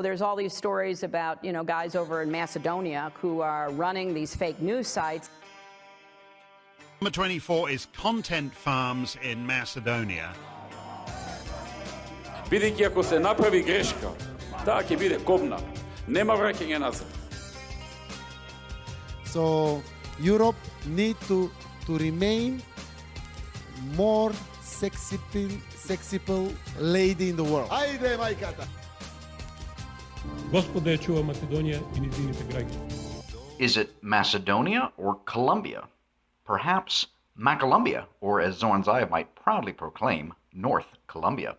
there's all these stories about, guys over in Macedonia who are running these fake news sites. Number 24 is content farms in Macedonia. Бидејќи ако се направи грешка, таа ќе биде кобна. Нема враќање назад. So Europe need to remain more sexy lady in the world. Ајде, мајката! Господа ја чува Македонија и низините граѓани. Is it Macedonia or Columbia? Perhaps Makelumbia, or as Zoran Zaev might proudly proclaim, North Columbia.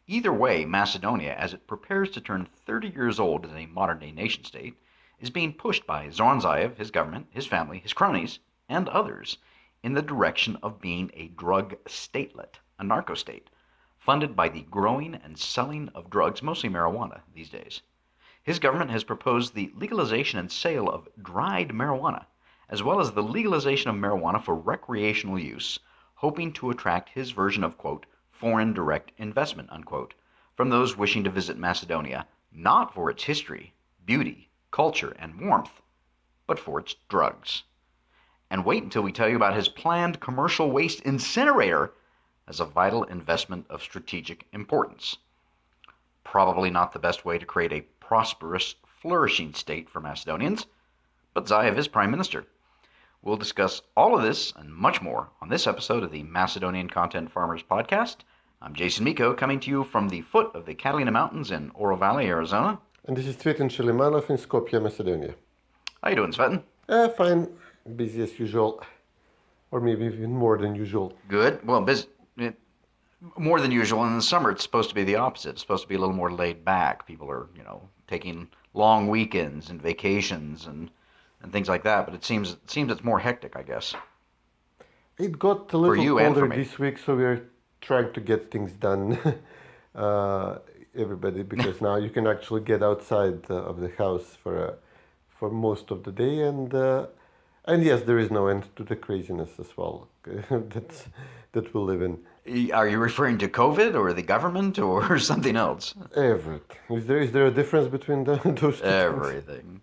Either way, Macedonia, as it prepares to turn 30 years old as a modern-day nation-state, is being pushed by Zoran Zaev, his government, his family, his cronies, and others in the direction of being a drug statelet, a narco-state, funded by the growing and selling of drugs, mostly marijuana, these days. His government has proposed the legalization and sale of dried marijuana, as well as the legalization of marijuana for recreational use, hoping to attract his version of, quote, foreign direct investment, unquote, from those wishing to visit Macedonia, not for its history, beauty, culture, and warmth, but for its drugs. And wait until we tell you about his planned commercial waste incinerator as a vital investment of strategic importance. Probably not the best way to create a prosperous, flourishing state for Macedonians, but Zaev is prime minister. We'll discuss all of this and much more on this episode of the Macedonian Content Farmers Podcast. I'm Jason Miko, coming to you from the foot of the Catalina Mountains in Oro Valley, Arizona. And this is Cvetin in Skopje, Macedonia. How you doing, Cvetin? Fine. Busy as usual. Or maybe even more than usual. Good. Well, more than usual. In the summer, it's supposed to be the opposite. It's supposed to be a little more laid back. People are, taking long weekends and vacations and things like that. But it seems it's more hectic, I guess. It got a little colder this week, so we're trying to get things done, everybody, because now you can actually get outside of the house for most of the day, and yes, there is no end to the craziness as well that we live in. Are you referring to COVID or the government or something else? Everything. Is there a difference between those two Everything.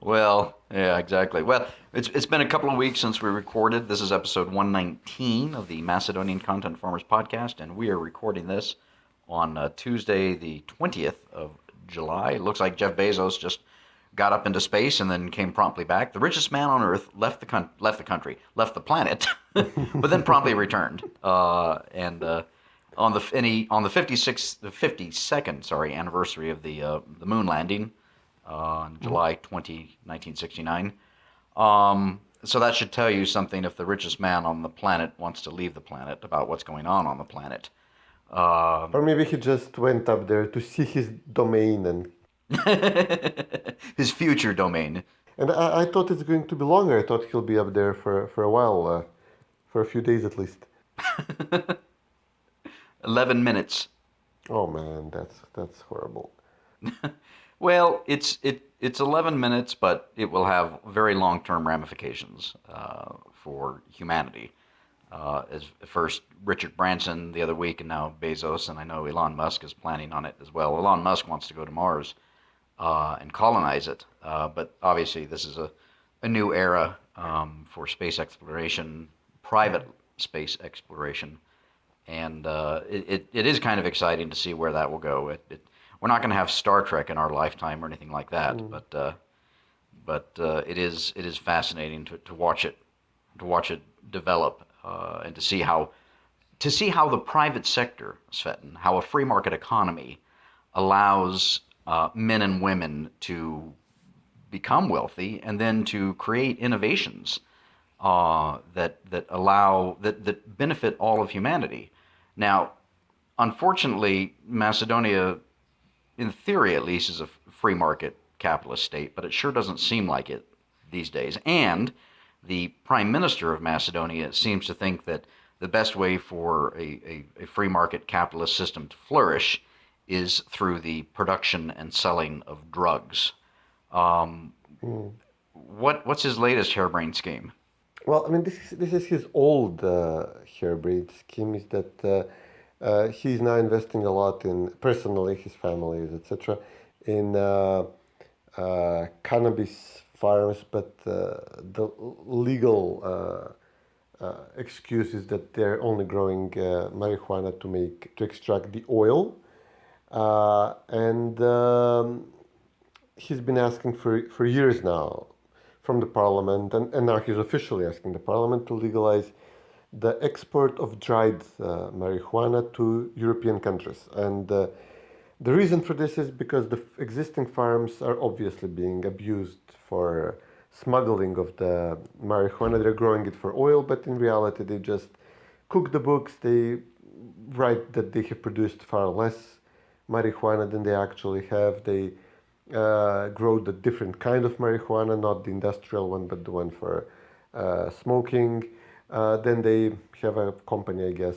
Well, yeah, exactly. Well, it's been a couple of weeks since we recorded. This is episode 119 of the Macedonian Content Farmers Podcast, and we are recording this on Tuesday, the 20th of July. It looks like Jeff Bezos just got up into space and then came promptly back. The richest man on Earth left the planet, but then promptly returned. On the 52nd anniversary of the moon landing on July 20, 1969. So that should tell you something if the richest man on the planet wants to leave the planet about what's going on the planet. Or maybe he just went up there to see his domain and his future domain. And I thought it's going to be longer. I thought he'll be up there for a while, for a few days at least. 11 minutes. Oh man, that's horrible. Well, it's 11 minutes, but it will have very long-term ramifications for humanity. As first Richard Branson the other week, and now Bezos, and I know Elon Musk is planning on it as well. Elon Musk wants to go to Mars and colonize it, but obviously this is a new era for space exploration, private space exploration, and it is kind of exciting to see where that will go. We're not going to have Star Trek in our lifetime or anything like that, but it is fascinating to watch it develop and to see how the private sector, Cvetin, how a free market economy allows men and women to become wealthy and then to create innovations that benefit all of humanity. Now, unfortunately, Macedonia, in theory at least, is a free market capitalist state, but it sure doesn't seem like it these days. And the Prime Minister of Macedonia seems to think that the best way for a free market capitalist system to flourish is through the production and selling of drugs. What's his latest harebrained scheme? Well, I mean, this is his old harebrained scheme, is that He's now investing a lot in, personally, his families, etc., in cannabis farms, but the legal excuse is that they're only growing marijuana to extract the oil, and he's been asking for years now from the parliament, and now he's officially asking the parliament to legalize the export of dried marijuana to European countries. And the reason for this is because the existing farms are obviously being abused for smuggling of the marijuana. They're growing it for oil, but in reality they just cook the books. They write that they have produced far less marijuana than they actually have. They grow the different kind of marijuana, not the industrial one, but the one for smoking. Then they have a company, I guess,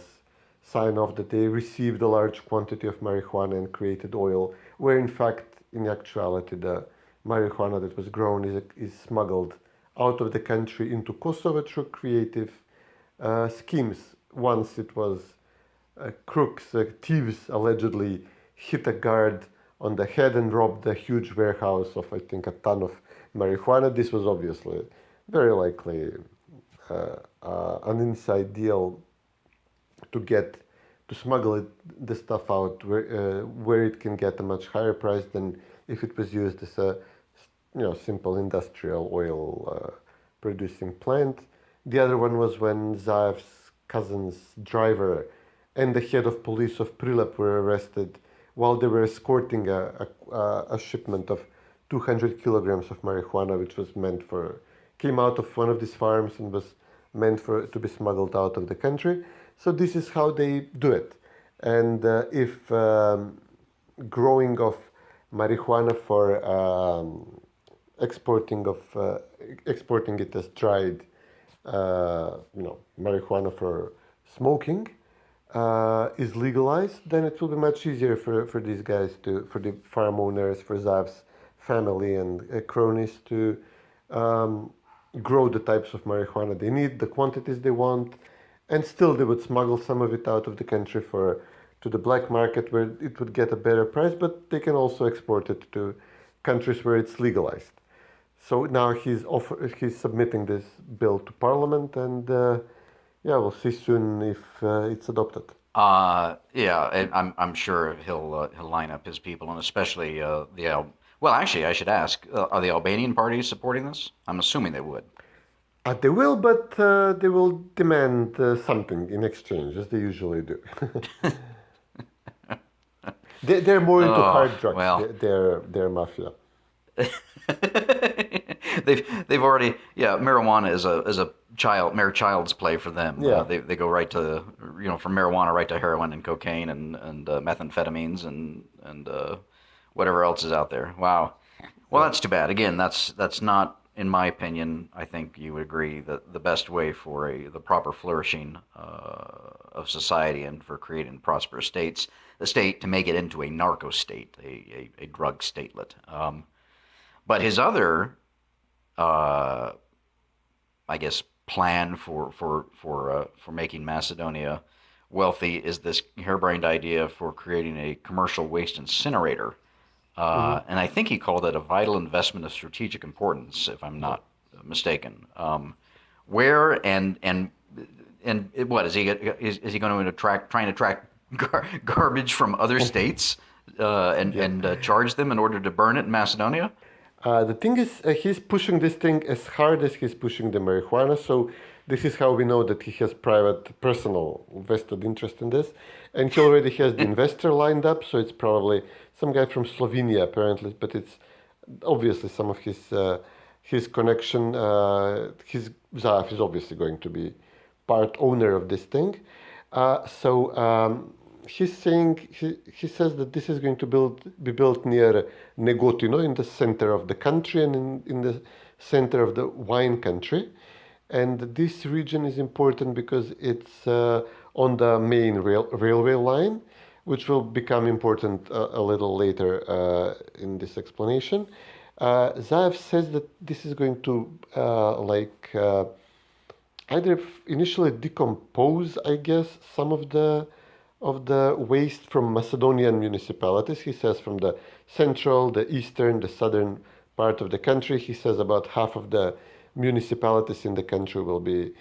sign off that they received a large quantity of marijuana and created oil, where in fact, in actuality, the marijuana that was grown is smuggled out of the country into Kosovo through creative schemes. Once it was crooks, thieves allegedly hit a guard on the head and robbed a huge warehouse of, I think, a ton of marijuana. This was obviously very likely an inside deal to smuggle the stuff out where it can get a much higher price than if it was used as a simple industrial oil producing plant. The other one was when Zaev's cousin's driver and the head of police of Prilep were arrested while they were escorting a shipment of 200 kilograms of marijuana, which was came out of one of these farms and was meant to be smuggled out of the country. So this is how they do it. And if growing of marijuana for exporting it as dried, marijuana for smoking is legalized, then it will be much easier for these guys for the farm owners, for Zaev's family and cronies to grow the types of marijuana they need, the quantities they want, and still they would smuggle some of it out of the country to the black market where it would get a better price, but they can also export it to countries where it's legalized. So now he's submitting this bill to Parliament, and we'll see soon if it's adopted. And I'm sure he'll line up his people, and especially well, actually, I should ask: are the Albanian parties supporting this? I'm assuming they would. They will, but they will demand something in exchange, as they usually do. They're more into hard drugs. Well. They're mafia. They've already marijuana is a mere child's play for them. Yeah. They go right to from marijuana right to heroin and cocaine and methamphetamines and whatever else is out there. Wow. Well, that's too bad. Again, that's not, in my opinion, I think you would agree, that the best way for the proper flourishing of society and for creating prosperous the state to make it into a narco state, a drug statelet. But his other, I guess, plan for making Macedonia wealthy is this harebrained idea for creating a commercial waste incinerator. And I think he called it a vital investment of strategic importance, if I'm not mistaken. Where and what is he going to try and attract garbage from other states and charge them in order to burn it in Macedonia? The thing is, he's pushing this thing as hard as he's pushing the marijuana. So this is how we know that he has personal vested interest in this. And he already has the investor lined up. So it's probably some guy from Slovenia, apparently. But it's obviously some of his connection. Zaev is obviously going to be part owner of this thing. He's saying, he says that this is going to be built near Negotino, in the center of the country and in the center of the wine country. And this region is important because it's on the main railway line, which will become important a little later in this explanation. Zaev says that this is going to either initially decompose, I guess, some of the of the waste from Macedonian municipalities. He says from the central, the eastern, the southern part of the country. He says about half of the municipalities in the country will be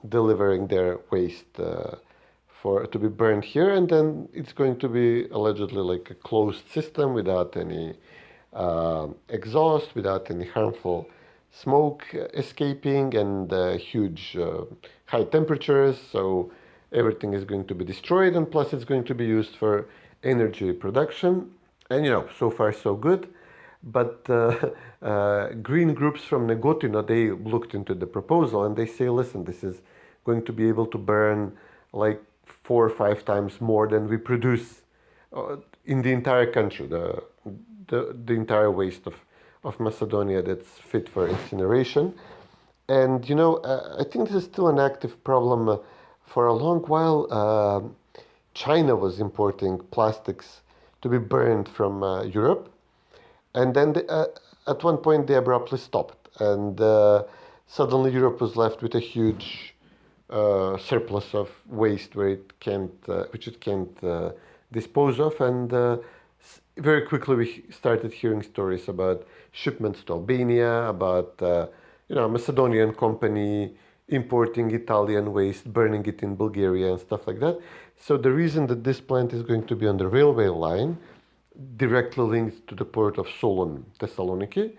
delivering their waste to be burned here, and then it's going to be allegedly like a closed system without any exhaust, without any harmful smoke escaping, and huge high temperatures. So everything is going to be destroyed, and plus it's going to be used for energy production. And so far so good. But green groups from Negotino, they looked into the proposal and they say, listen, this is going to be able to burn like 4 or 5 times more than we produce in the entire country, the entire waste of Macedonia that's fit for incineration. And I think this is still an active problem. For a long while, China was importing plastics to be burned from Europe. And then at one point they abruptly stopped, and suddenly Europe was left with a huge surplus of waste which it can't dispose of. And very quickly we started hearing stories about shipments to Albania, about a Macedonian company importing Italian waste, burning it in Bulgaria and stuff like that. So the reason that this plant is going to be on the railway line, directly linked to the port of Solon, Thessaloniki,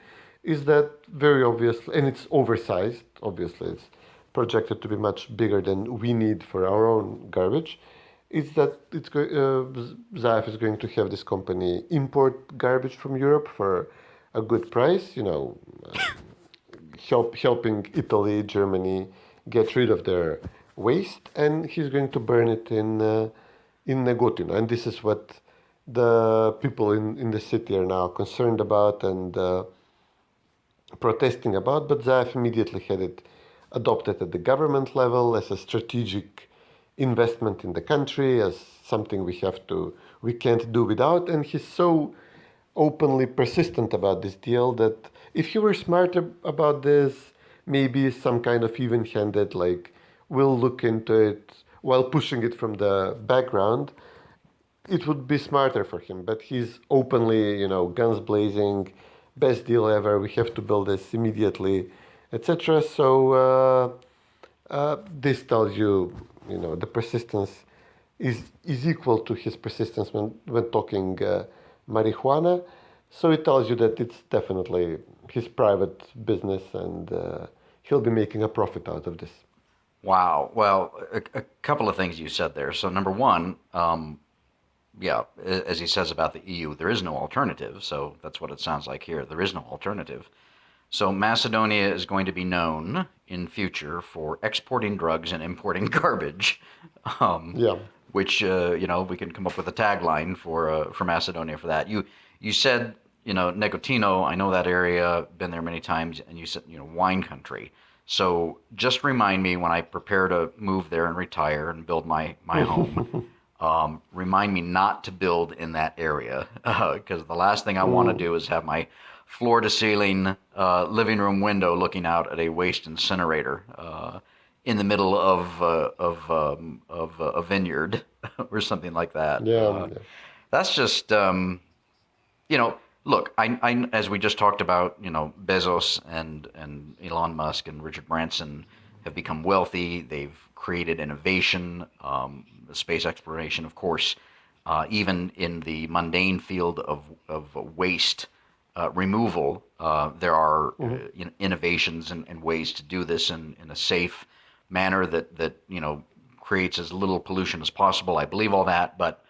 is that very obviously, and it's oversized, obviously it's projected to be much bigger than we need for our own garbage, is that Zaev is going to have this company import garbage from Europe for a good price, helping Italy, Germany get rid of their waste, and he's going to burn it in Negotino. And this is what the people in the city are now concerned about and protesting about. But Zaev immediately had it adopted at the government level as a strategic investment in the country, as something we can't do without. And he's so openly persistent about this deal that if he were smarter about this, maybe some kind of even-handed, like, we'll look into it while pushing it from the background, it would be smarter for him. But he's openly, guns blazing, best deal ever, we have to build this immediately, etc. So this tells you, the persistence is equal to his persistence when talking marijuana. So it tells you that it's definitely his private business, and he'll be making a profit out of this. Wow. Well, a couple of things you said there. So number one, as he says about the EU, there is no alternative. So that's what it sounds like here. There is no alternative. So Macedonia is going to be known in future for exporting drugs and importing garbage. Which we can come up with a tagline for Macedonia for that. You said Negotino. I know that area. Been there many times. And you said wine country. So just remind me when I prepare to move there and retire and build my home. Remind me not to build in that area, because the last thing I want to do is have my floor-to-ceiling living room window looking out at a waste incinerator in the middle of a vineyard or something like that. That's just look. I as we just talked about, Bezos and Elon Musk and Richard Branson have become wealthy. They've created innovation, space exploration, of course, even in the mundane field of waste removal. There are innovations and ways to do this in a safe manner that creates as little pollution as possible. I believe all that, but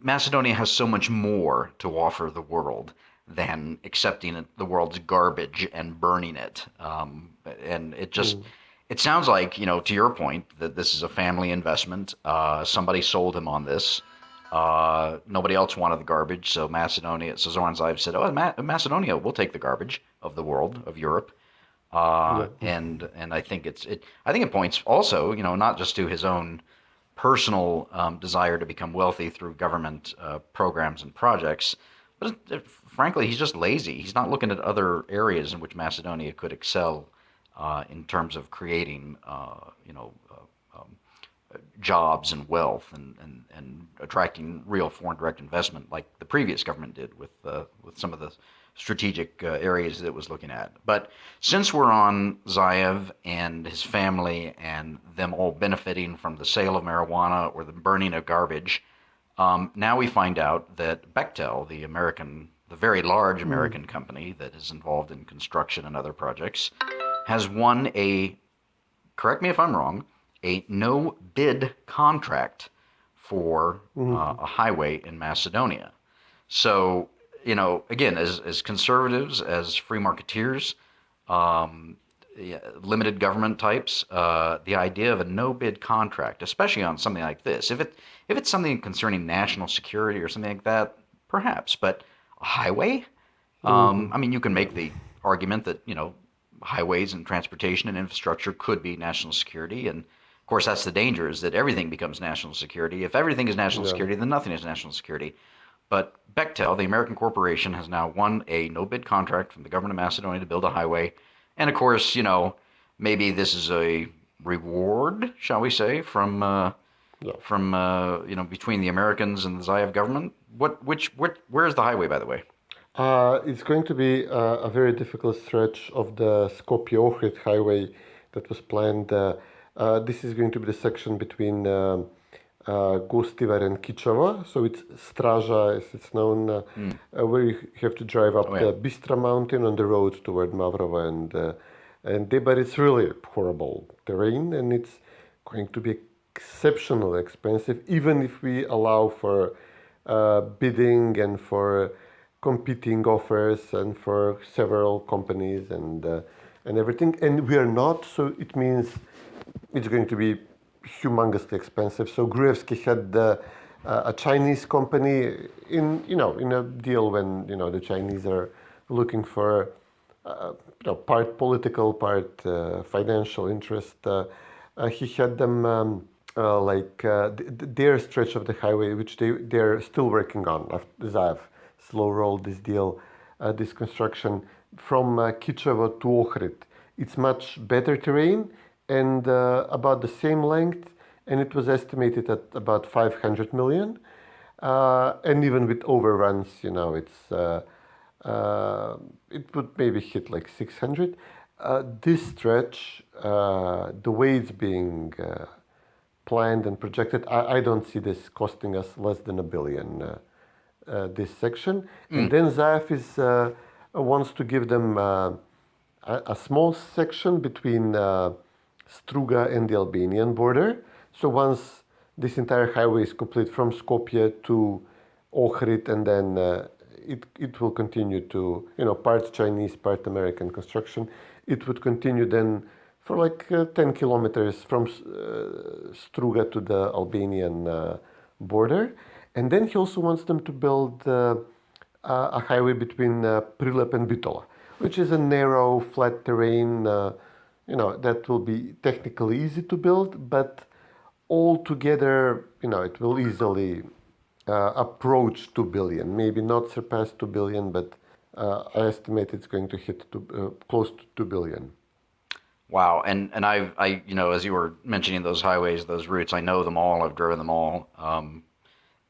Macedonia has so much more to offer the world than accepting the world's garbage and burning it. And it sounds like, to your point, that this is a family investment. Somebody sold him on this. Nobody else wanted the garbage, so Zoran Zaev said, Macedonia will take the garbage of the world, of Europe. And I think it points also, not just to his own personal desire to become wealthy through government programs and projects, but frankly, he's just lazy. He's not looking at other areas in which Macedonia could excel in terms of creating, jobs and wealth and attracting real foreign direct investment like the previous government did with some of the strategic areas that it was looking at. But since we're on Zaev and his family and them all benefiting from the sale of marijuana or the burning of garbage, now we find out that Bechtel, the very large American company that is involved in construction and other projects, has won correct me if I'm wrong, a no-bid contract for a highway in Macedonia. So, again, as conservatives, as free marketeers, limited government types, the idea of a no-bid contract, especially on something like this, if it's something concerning national security or something like that, perhaps, but a highway? I mean, you can make the argument that, highways and transportation and infrastructure could be national security, and of course, that's the danger, is that everything becomes national security. If everything is national security, then nothing is national security. But Bechtel, the American corporation, has now won a no-bid contract from the government of Macedonia to build a highway. And of course, maybe this is a reward, shall we say, from between the Americans and the Zaev government. Where is the highway, by the way? It's going to be a very difficult stretch of the Skopje-Ohrid highway that was planned. This is going to be the section between Gostivar and Kičevo, so it's Straža, as it's known, where you have to drive up the Bistra mountain on the road toward Mavrovo but it's really horrible terrain, and it's going to be exceptionally expensive, even if we allow for bidding and for competing offers and for several companies and everything, and we are not, so it means it's going to be humongously expensive. So Gruevski had a Chinese company in a deal when the Chinese are looking for part political, part financial interest. He had them their stretch of the highway, which they're still working on. After Zaev slow rolled this deal, this construction from Kičevo to Ohrid. It's much better terrain and about the same length, and it was estimated at about 500 million. And even with overruns, it would maybe hit like 600. This stretch, the way it's being planned and projected, I don't see this costing us less than $1 billion, this section. And then Zaev wants to give them a small section between Struga and the Albanian border. So once this entire highway is complete from Skopje to Ohrid, and then it will continue to, part Chinese, part American construction. It would continue then for like 10 kilometers from Struga to the Albanian border. And then he also wants them to build a highway between Prilep and Bitola, which is a narrow, flat terrain, that will be technically easy to build, but altogether, it will easily approach 2 billion, maybe not surpass 2 billion, but I estimate it's going to hit close to 2 billion. Wow, and I as you were mentioning those highways, those routes, I know them all. I've driven them all.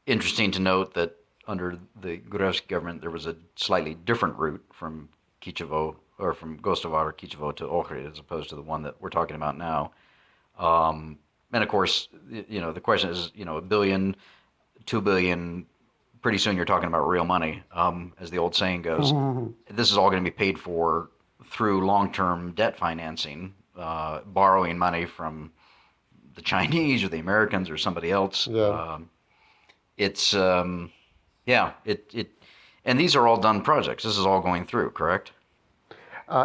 Interesting to note that under the Gruevski government, there was a slightly different route from Kičevo or from Gostivar or Kičevo to Ohrid, as opposed to the one that we're talking about now. And of course, the question is, $1 billion, 2 billion. Pretty soon, you're talking about real money, as the old saying goes. This is all going to be paid for through long-term debt financing, borrowing money from the Chinese or the Americans or somebody else. Yeah. And these are all done projects. This is all going through, correct?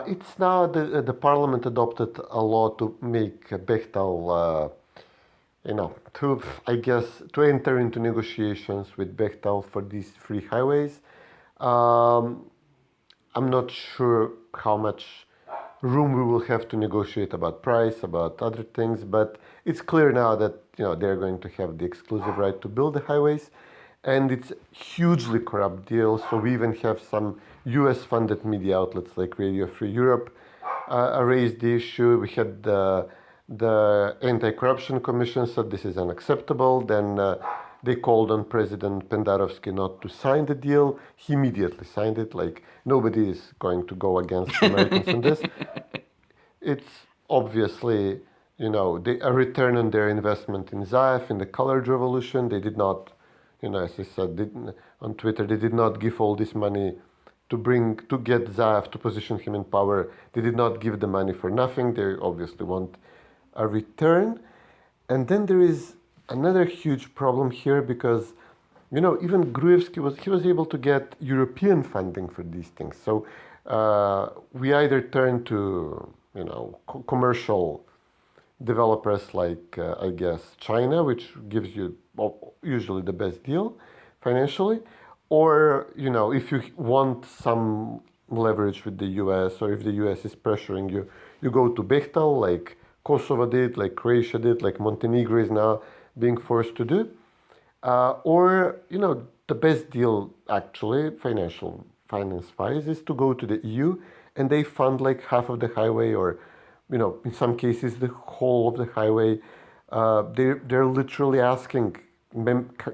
It's now the parliament adopted a law to make Bechtel, to enter into negotiations with Bechtel for these free highways. I'm not sure how much room we will have to negotiate about price, about other things, but it's clear now that they're going to have the exclusive right to build the highways, and it's hugely corrupt deal. So we even have some U.S.-funded media outlets like Radio Free Europe raise the issue. We had The Anti-Corruption Commission said this is unacceptable. Then they called on President Pendarovsky not to sign the deal. He immediately signed it. Like, nobody is going to go against the Americans on this. It's obviously, a return on their investment in Zaev, in the colored revolution. They did not, as I said on Twitter, they did not give all this money to get Zaev, to position him in power. They did not give the money for nothing. They obviously want a return. And then there is another huge problem here because, even Gruevski was able to get European funding for these things. So we either turn to, commercial developers like, I guess, China, which gives you usually the best deal financially, or, if you want some leverage with the US, or if the US is pressuring you, you go to Bechtel, like Kosovo did, like Croatia did, like Montenegro is now being forced to do. Or, the best deal, actually, finance-wise, is to go to the EU, and they fund like half of the highway, or, in some cases, the whole of the highway. They're literally asking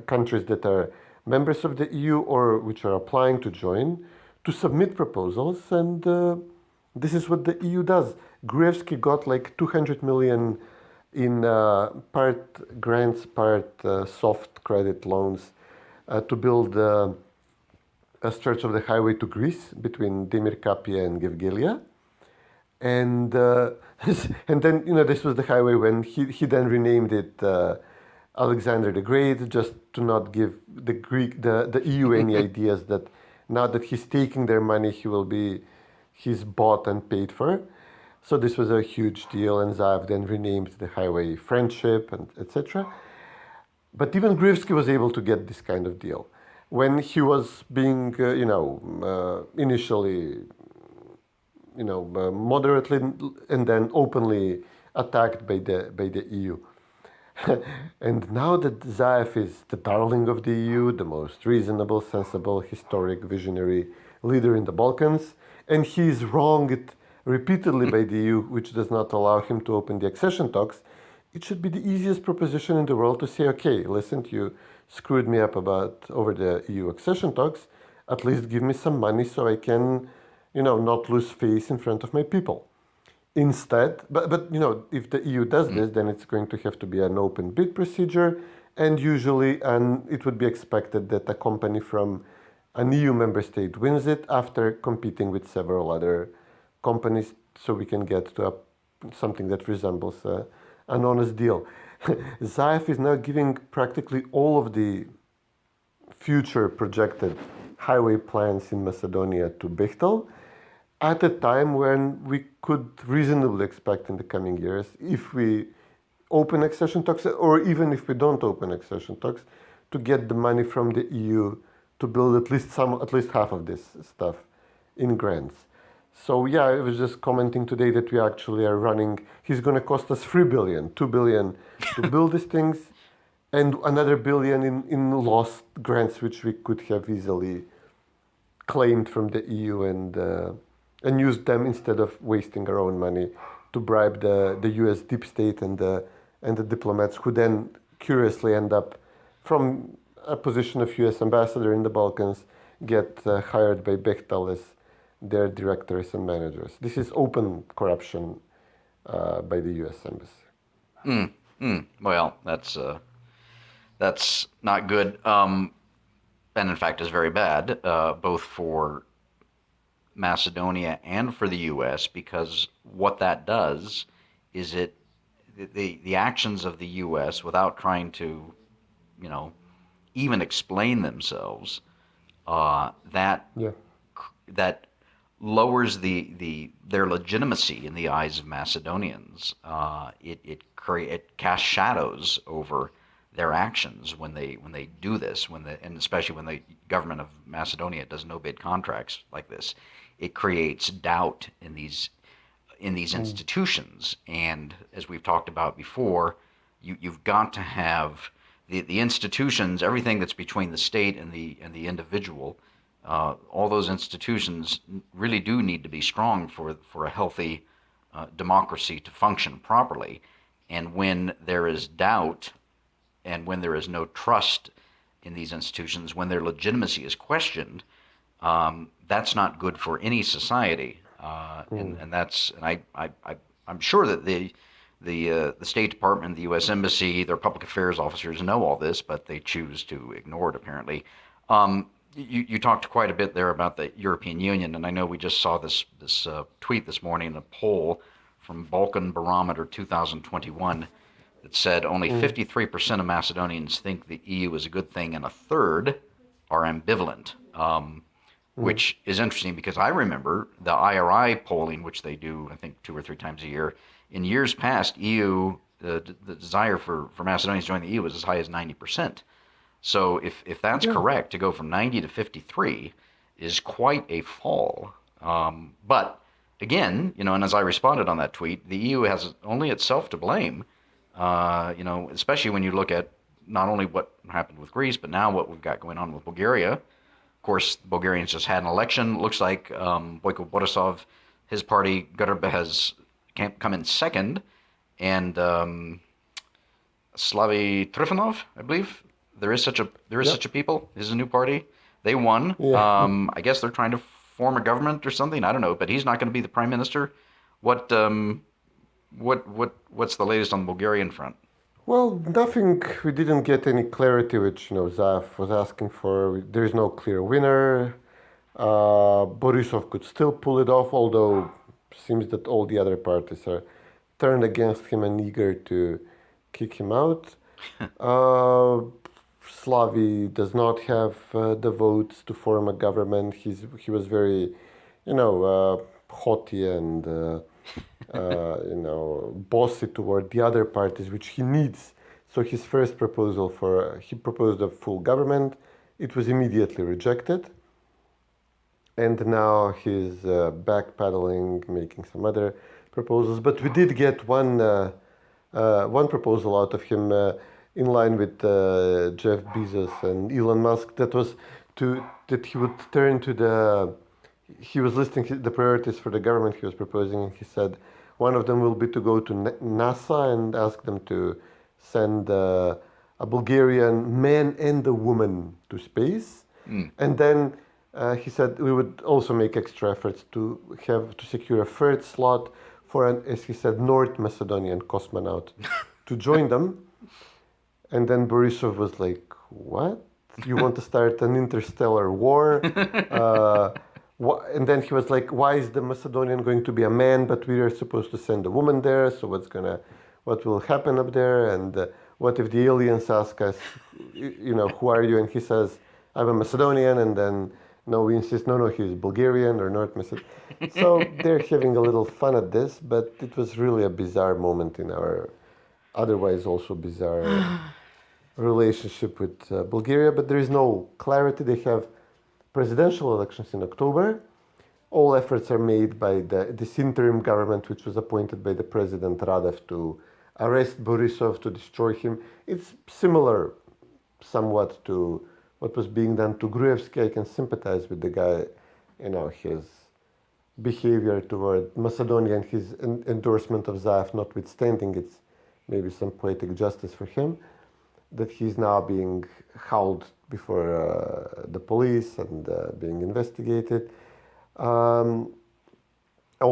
countries that are members of the EU or which are applying to join to submit proposals, and this is what the EU does. Gruevski got like 200 million in part grants, part soft credit loans to build a stretch of the highway to Greece between Demirkapia and Gevgelia. And and then, this was the highway when he then renamed it Alexander the Great, just to not give the EU any ideas that now that he's taking their money, he's bought and paid for. So this was a huge deal, and Zaev then renamed the highway Friendship, and etc. But even Gruevski was able to get this kind of deal when he was being, initially, moderately and then openly attacked by the EU. And now that Zaev is the darling of the EU, the most reasonable, sensible, historic, visionary leader in the Balkans, and he is wronged repeatedly by the EU, which does not allow him to open the accession talks, it should be the easiest proposition in the world to say, okay, listen, you screwed me up over the EU accession talks, at least give me some money so I can, not lose face in front of my people. Instead, but if the EU does this, then it's going to have to be an open bid procedure, and usually, it would be expected that a company from an EU member state wins it after competing with several other companies, so we can get to something that resembles an honest deal. Zaev is now giving practically all of the future projected highway plans in Macedonia to Bechtel, at a time when we could reasonably expect in the coming years, if we open accession talks, or even if we don't open accession talks, to get the money from the EU to build at least half of this stuff in grants. So yeah, I was just commenting today that we actually are running, he's going to cost us 3 billion, 2 billion to build these things, and another billion in lost grants, which we could have easily claimed from the EU and used them instead of wasting our own money to bribe the US deep state and the diplomats, who then curiously end up from a position of US ambassador in the Balkans, get hired by Bechtel as their directors and managers. This is open corruption by the US embassy. Well, that's not good, and in fact is very bad, both for Macedonia and for the U.S., because what that does is the actions of the U.S., without trying to, even explain themselves, that lowers their legitimacy in the eyes of Macedonians. It casts shadows over their actions when they do this, and especially when the government of Macedonia does no bid contracts like this. It creates doubt in these institutions, and as we've talked about before, you've got to have the institutions, everything that's between the state and the individual. All those institutions really do need to be strong for a healthy democracy to function properly. And when there is doubt and when there is no trust in these institutions, when their legitimacy is questioned, that's not good for any society. I'm sure that the State Department, the U.S. Embassy, their public affairs officers know all this, but they choose to ignore it, apparently. You talked quite a bit there about the European Union, and I know we just saw this tweet this morning, a poll from Balkan Barometer 2021 that said only 53% of Macedonians think the EU is a good thing, and a third are ambivalent, which is interesting because I remember the IRI polling, which they do, I think, 2 or 3 times a year. In years past, the desire for Macedonians to join the EU was as high as 90%. So if that's correct, to go from 90 to 53 is quite a fall. But again, and as I responded on that tweet, the EU has only itself to blame. Especially when you look at not only what happened with Greece, but now what we've got going on with Bulgaria. Of course, the Bulgarians just had an election. Looks like Boyko Borisov, his party, Gurba, has come in second, and Slavi Trifonov, I believe, there is such a people. This is a new party. They won. Yeah. I guess they're trying to form a government or something. I don't know, but he's not going to be the prime minister. What's the latest on the Bulgarian front? Well, nothing. We didn't get any clarity, which Zaev was asking for. There is no clear winner. Borisov could still pull it off, although it seems that all the other parties are turned against him and eager to kick him out. Slavi does not have the votes to form a government. He was very, haughty and bossy toward the other parties, which he needs. So his first proposal he proposed a full government. It was immediately rejected. And now he's backpedaling, making some other proposals. But we did get one proposal out of him in line with Jeff Bezos and Elon Musk. That was that he would turn to he was listing the priorities for the government he was proposing, and he said one of them will be to go to NASA and ask them to send a Bulgarian man and a woman to space. And then he said we would also make extra efforts to secure a third slot for as he said, North Macedonian cosmonaut to join them. And then Borisov was like, what? You want to start an interstellar war? And then he was like, why is the Macedonian going to be a man, but we are supposed to send a woman there? So what will happen up there? And what if the aliens ask us, who are you? And he says, I'm a Macedonian. And then, we insist, no, he's Bulgarian or North Macedonian. So they're having a little fun at this, but it was really a bizarre moment in our otherwise also bizarre relationship with Bulgaria. But there is no clarity. They have presidential elections in October. All efforts are made by this interim government, which was appointed by the president Radev to arrest Borisov, to destroy him. It's similar somewhat to what was being done to Gruevski. I can sympathize with the guy, his behavior toward Macedonia and his endorsement of Zaev notwithstanding. It's maybe some poetic justice for him that he's now being held before the police and being investigated. All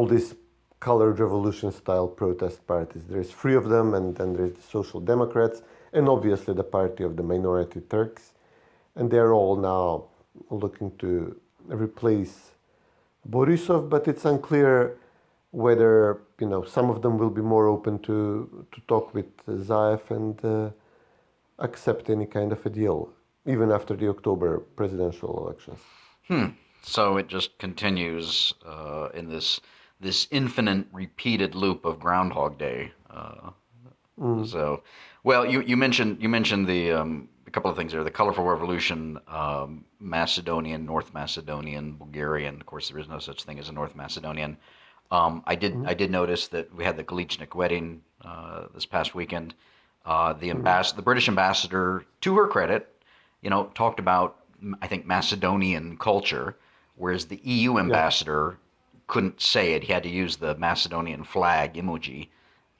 these colored revolution style protest parties, there's 3 of them, and then there's the Social Democrats and obviously the party of the minority Turks, and they're all now looking to replace Borisov, but it's unclear whether some of them will be more open to talk with Zaev and accept any kind of a deal, even after the October presidential elections. So it just continues in this infinite repeated loop of Groundhog Day. So, well, you mentioned the a couple of things there: the colorful revolution, Macedonian, North Macedonian, Bulgarian. Of course, there is no such thing as a North Macedonian. I did notice that we had the Galichnik wedding this past weekend. The British ambassador, to her credit, talked about, I think, Macedonian culture, whereas the EU ambassador couldn't say it. He had to use the Macedonian flag emoji,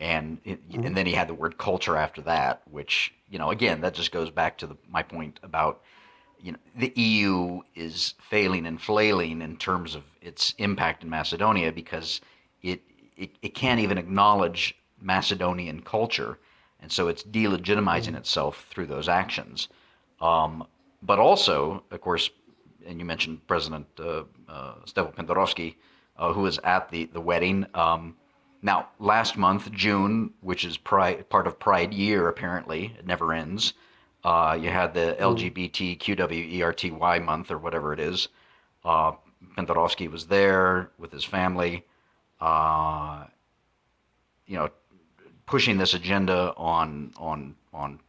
and then he had the word culture after that, which, again, that just goes back to my point about, the EU is failing and flailing in terms of its impact in Macedonia because it can't even acknowledge Macedonian culture, and so it's delegitimizing itself through those actions. But also, of course, and you mentioned President Stevo Pendarovski, who was at the wedding. Now, last month, June, which is part of Pride Year, apparently, it never ends, you had the LGBTQWERTY month, or whatever it is. Pendarovski was there with his family, pushing this agenda on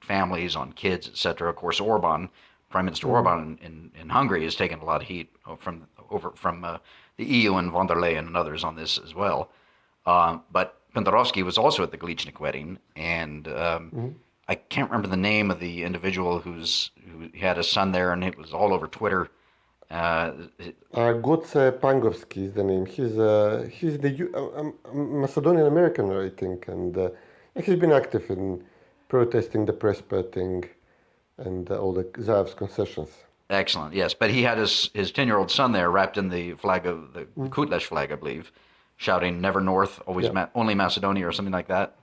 families, on kids, etc. Of course, Prime Minister Orban in Hungary has taken a lot of heat from the EU and von der Leyen and others on this as well. But Pendarovski was also at the Glicnik wedding, and I can't remember the name of the individual who had a son there, and it was all over Twitter. Goce Pangovski is the name. He's the Macedonian American, I think, and he's been active in protesting the Prespa thing and all the Zaev's concessions. Excellent, yes. But he had his 10-year-old son there wrapped in the flag of the Kutlesh flag, I believe, shouting "Never North, always only Macedonia" or something like that.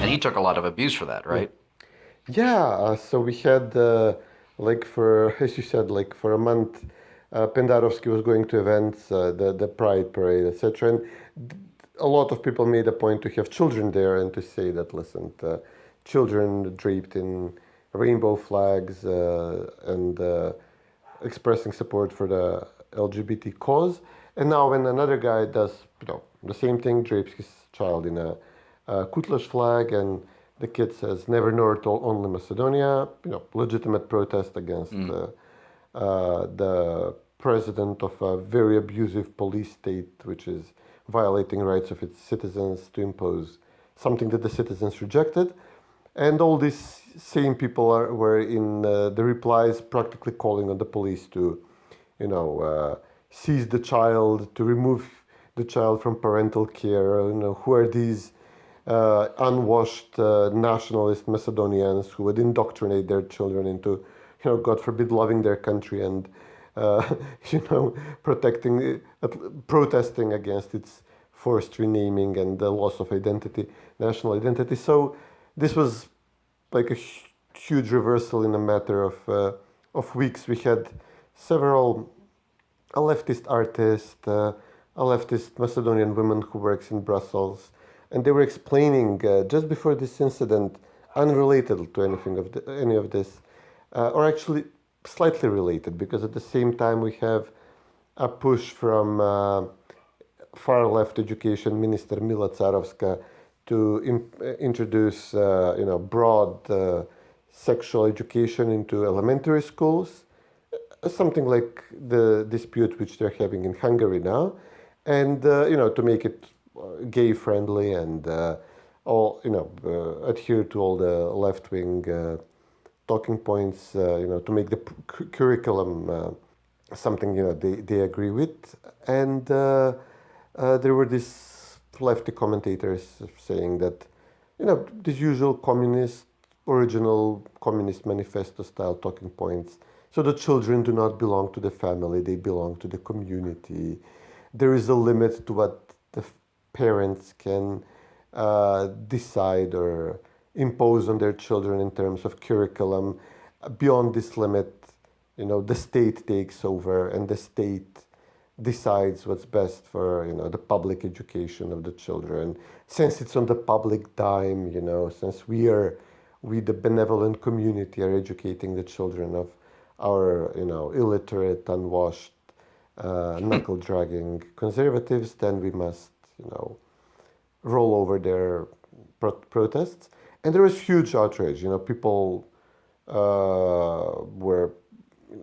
And he took a lot of abuse for that, right? Yeah, so we had, as you said, for a month, Pendarovski was going to events, the Pride Parade, etc. And a lot of people made a point to have children there and to say that, listen, children draped in rainbow flags and expressing support for the LGBT cause. And now when another guy does the same thing, drapes his child in a Kutlesh flag, and the kid says "Never North, only Macedonia," legitimate protest against the president of a very abusive police state, which is violating rights of its citizens to impose something that the citizens rejected. And all these same people were in the replies practically calling on the police to, seize the child, to remove the child from parental care. Who are these unwashed nationalist Macedonians who would indoctrinate their children into, God forbid, loving their country and, protesting against its forced renaming and the loss of identity, national identity. So this was like a huge reversal in a matter of weeks. We had a leftist artist, a leftist Macedonian woman who works in Brussels, and they were explaining just before this incident, unrelated to any of this, or actually slightly related, because at the same time we have a push from far left education minister Mila Carovska to introduce broad sexual education into elementary schools, something like the dispute which they're having in Hungary now, and to make it gay friendly and adhere to all the left wing talking points, to make the curriculum something they agree with. And there were these lefty commentators saying that these usual original communist manifesto style talking points. So the children do not belong to the family, they belong to the community. There is a limit to what the parents can decide or impose on their children in terms of curriculum. Beyond this limit, the state takes over and the state decides what's best for, the public education of the children. Since it's on the public dime, since we, the benevolent community, are educating the children of our, illiterate, unwashed, knuckle-dragging conservatives, then we must, roll over their protests. And there was huge outrage. People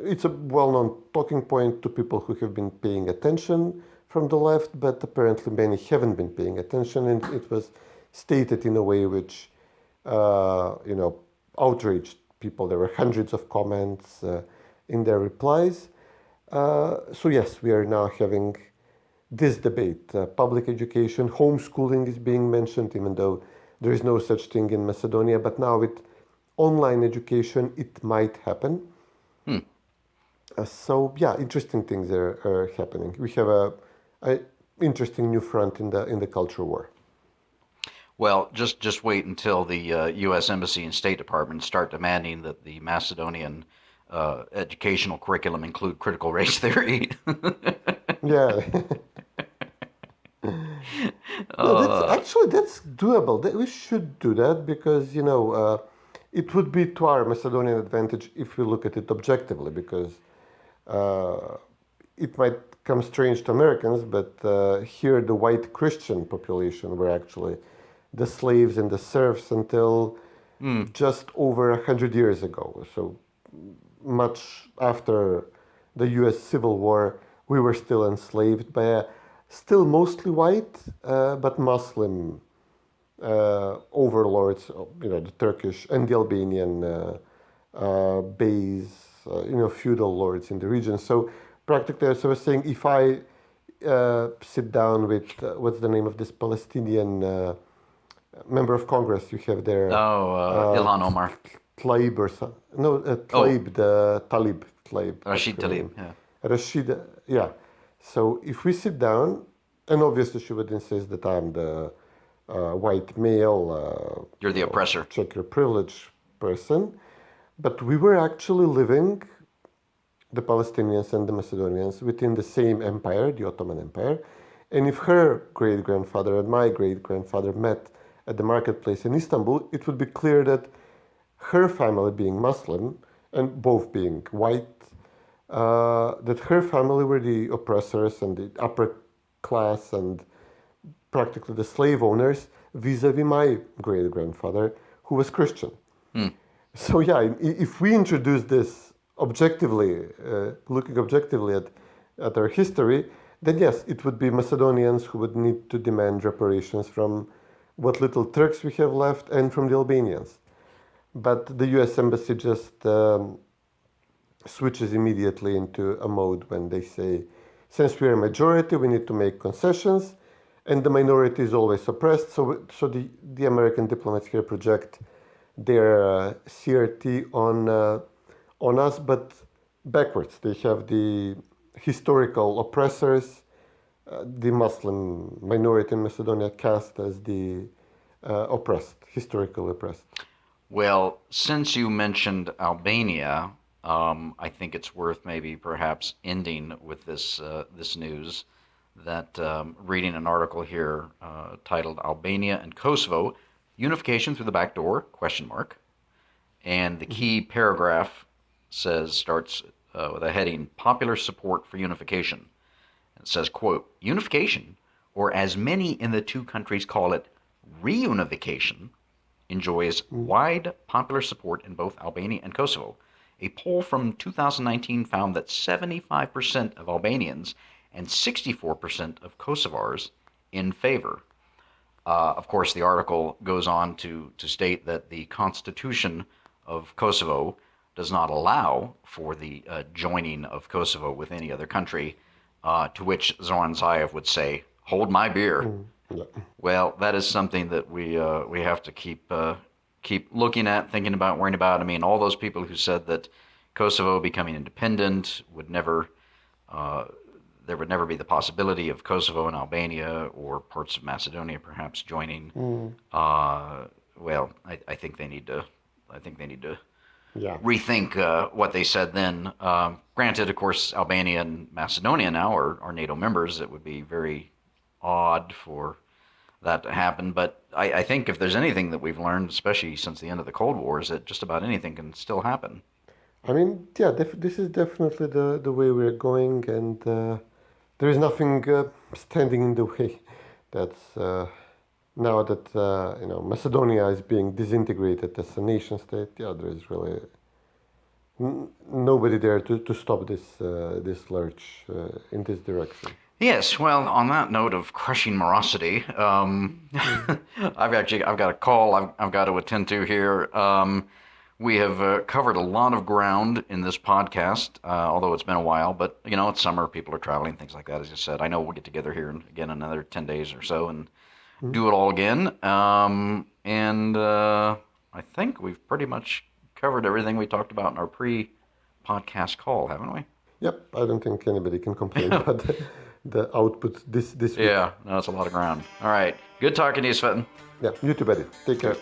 it's a well-known talking point to people who have been paying attention from the left, but apparently many haven't been paying attention, and it was stated in a way which, outraged people. There were hundreds of comments in their replies. So yes, we are now having this debate. Public education, homeschooling is being mentioned, even though there is no such thing in Macedonia. But now with online education, it might happen. So yeah, interesting things are happening. We have a interesting new front in the culture war. Well, just wait until the U.S. Embassy and State Department start demanding that the Macedonian educational curriculum include critical race theory. Yeah. No, that's doable. We should do that because it would be to our Macedonian advantage if we look at it objectively. Because it might come strange to Americans, but here the white Christian population were actually the slaves and the serfs until just over 100 years ago. So much after the U.S. Civil War, we were still enslaved by a still mostly white, but Muslim overlords, the Turkish and the Albanian beys, feudal lords in the region. So practically, as I was saying, if I sit down with, what's the name of this Palestinian member of Congress you have there? Ilhan Omar. Tlaib or something. No, Tlaib, the Talib. Tlaib. Rashid Tlaib, yeah. Rashid, yeah. So if we sit down, and obviously she would insist that I'm the white male. You're the oppressor. Secular privilege person. But we were actually living, the Palestinians and the Macedonians, within the same empire, the Ottoman Empire. And if her great-grandfather and my great-grandfather met at the marketplace in Istanbul, it would be clear that her family being Muslim, and both being white, that her family were the oppressors and the upper class and practically the slave owners vis-a-vis my great-grandfather, who was Christian. So yeah, if we introduce this objectively, looking objectively at our history, then yes, it would be Macedonians who would need to demand reparations from what little Turks we have left and from the Albanians. But the U.S. Embassy just switches immediately into a mode when they say, since we are a majority, we need to make concessions, and the minority is always oppressed. So the American diplomats here project their CRT on us, but backwards. They have the historical oppressors, the Muslim minority in Macedonia cast as the oppressed, historically oppressed. Well, since you mentioned Albania, I think it's worth maybe perhaps ending with this news that reading an article here titled "Albania and Kosovo: Unification Through the Back Door?" ? And the key paragraph starts with a heading: "Popular support for unification." It says, quote, "Unification, or as many in the two countries call it, reunification, enjoys wide popular support in both Albania and Kosovo. A poll from 2019 found that 75% of Albanians and 64% of Kosovars in favor." Of course, the article goes on to state that the Constitution of Kosovo does not allow for the joining of Kosovo with any other country, to which Zoran Zaev would say, "Hold my beer." Yeah. Well, that is something that we have to keep looking at, thinking about, worrying about. I mean, all those people who said that Kosovo becoming independent would never, there would never be the possibility of Kosovo and Albania or parts of Macedonia perhaps joining. Well, I think they need to. Yeah. Rethink what they said then. Granted, of course, Albania and Macedonia now are NATO members. It would be very odd for that to happen. But I think if there's anything that we've learned, especially since the end of the Cold War, is that just about anything can still happen. I mean, yeah, this is definitely the way we're going, and there is nothing standing in the way. That's now that Macedonia is being disintegrated as a nation state. Yeah, there is really nobody there to stop this lurch in this direction. Yes, well, on that note of crushing morosity, I've got a call I've got to attend to here. We have covered a lot of ground in this podcast, although it's been a while. But, it's summer, people are traveling, things like that, as you said. I know we'll get together here again in another 10 days or so and do it all again. I think we've pretty much covered everything we talked about in our pre-podcast call, haven't we? Yep, I don't think anybody can complain about the output this week. Yeah, no, it's a lot of ground. All right. Good talking to you, Cvetin. Yeah, you too, buddy. Take care.